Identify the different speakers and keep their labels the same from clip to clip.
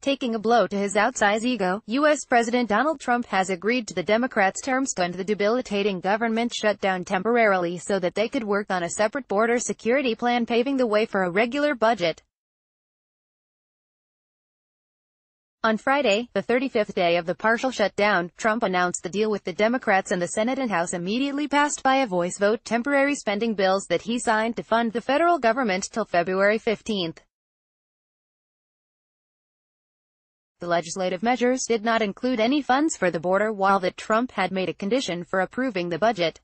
Speaker 1: Taking a blow to his outsize ego, U.S. President Donald Trump has agreed to the Democrats' terms to end the debilitating government shutdown temporarily so that they could work on a separate border security plan, paving the way for a regular budget. On Friday, the 35th day of the partial shutdown, Trump announced the deal with the Democrats, and the Senate and House immediately passed by a voice vote temporary spending bills that he signed to fund the federal government till February 15. The legislative measures did not include any funds for the border, while that Trump had made a condition for approving the budget.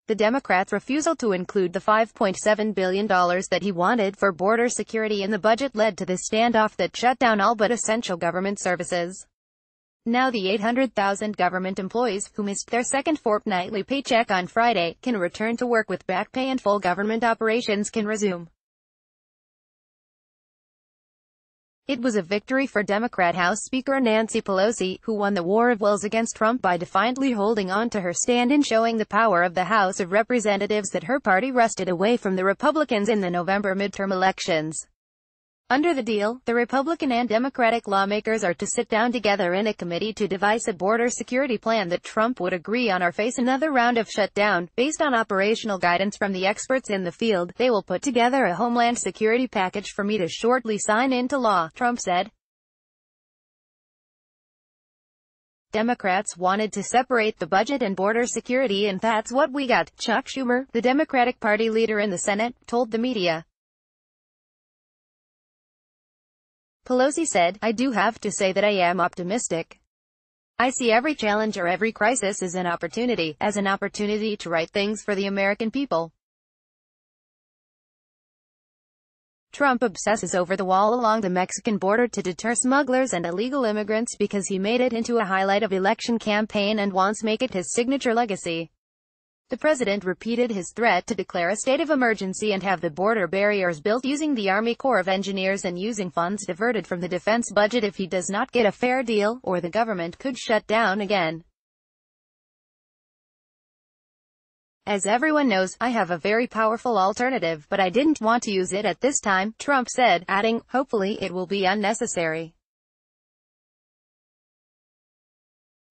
Speaker 1: The Democrats' refusal to include the $5.7 billion that he wanted for border security in the budget led to this standoff that shut down all but essential government services. Now the 800,000 government employees, who missed their second fortnightly paycheck on Friday, can return to work with back pay and full government operations can resume. It was a victory for Democrat House Speaker Nancy Pelosi, who won the war of wills against Trump by defiantly holding on to her stand and showing the power of the House of Representatives that her party wrested away from the Republicans in the November midterm elections. Under the deal, the Republican and Democratic lawmakers are to sit down together in a committee to devise a border security plan that Trump would agree on or face another round of shutdown. Based on operational guidance from the experts in the field, they will put together a homeland security package for me to shortly sign into law, Trump said. Democrats wanted to separate the budget and border security, and that's what we got, Chuck Schumer, the Democratic Party leader in the Senate, told the media. Pelosi said, "I do have to say that I am optimistic. I see every challenge or every crisis as an opportunity to right things for the American people." Trump obsesses over the wall along the Mexican border to deter smugglers and illegal immigrants because he made it into a highlight of election campaign and wants to make it his signature legacy. The president repeated his threat to declare a state of emergency and have the border barriers built using the Army Corps of Engineers and using funds diverted from the defense budget if he does not get a fair deal, or the government could shut down again. "As everyone knows, I have a very powerful alternative, but I didn't want to use it at this time," Trump said, adding, "Hopefully it will be unnecessary."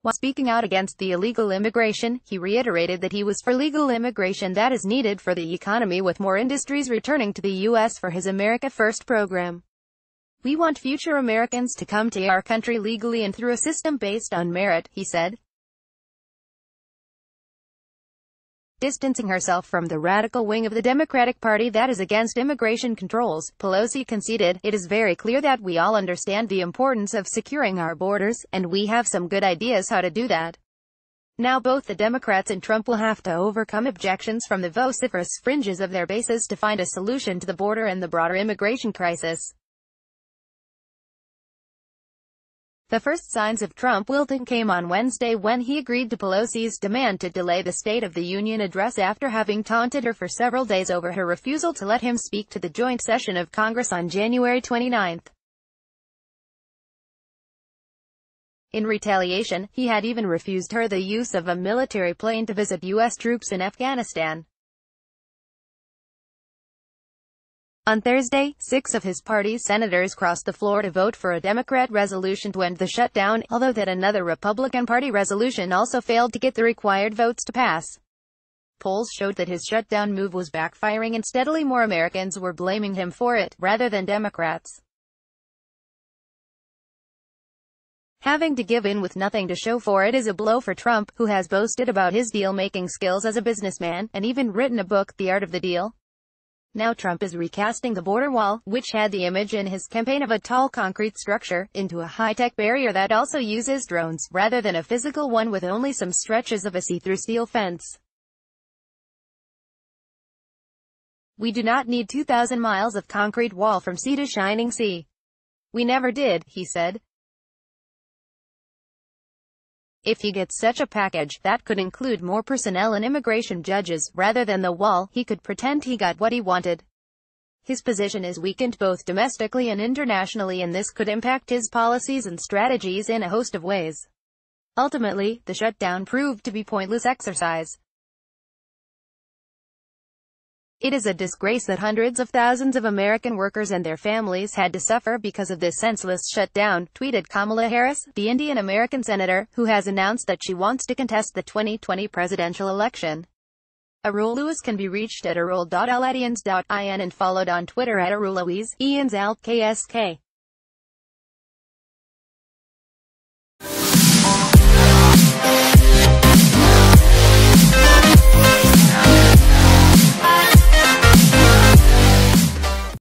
Speaker 1: While speaking out against the illegal immigration, he reiterated that he was for legal immigration that is needed for the economy, with more industries returning to the U.S. for his America First program. "We want future Americans to come to our country legally and through a system based on merit," he said. Distancing herself from the radical wing of the Democratic Party that is against immigration controls, Pelosi conceded, "It is very clear that we all understand the importance of securing our borders, and we have some good ideas how to do that. Now both the Democrats and Trump will have to overcome objections from the vociferous fringes of their bases to find a solution to the border and the broader immigration crisis." The first signs of Trump wilting came on Wednesday when he agreed to Pelosi's demand to delay the State of the Union address after having taunted her for several days over her refusal to let him speak to the joint session of Congress on January 29. In retaliation, he had even refused her the use of a military plane to visit U.S. troops in Afghanistan. On Thursday, 6 of his party's senators crossed the floor to vote for a Democrat resolution to end the shutdown, although that another Republican Party resolution also failed to get the required votes to pass. Polls showed that his shutdown move was backfiring, and steadily more Americans were blaming him for it, rather than Democrats. Having to give in with nothing to show for it is a blow for Trump, who has boasted about his deal-making skills as a businessman, and even written a book, The Art of the Deal. Now Trump is recasting the border wall, which had the image in his campaign of a tall concrete structure, into a high-tech barrier that also uses drones, rather than a physical one with only some stretches of a see-through steel fence. "We do not need 2,000 miles of concrete wall from sea to shining sea. We never did," he said. If he gets such a package, that could include more personnel and immigration judges, rather than the wall, he could pretend he got what he wanted. His position is weakened both domestically and internationally, and this could impact his policies and strategies in a host of ways. Ultimately, the shutdown proved to be pointless exercise. It is a disgrace that hundreds of thousands of American workers and their families had to suffer because of this senseless shutdown, tweeted Kamala Harris, the Indian-American senator, who has announced that she wants to contest the 2020 presidential election. Arul Lewis can be reached at arul.latians.in and followed on Twitter at arulawis, KSK.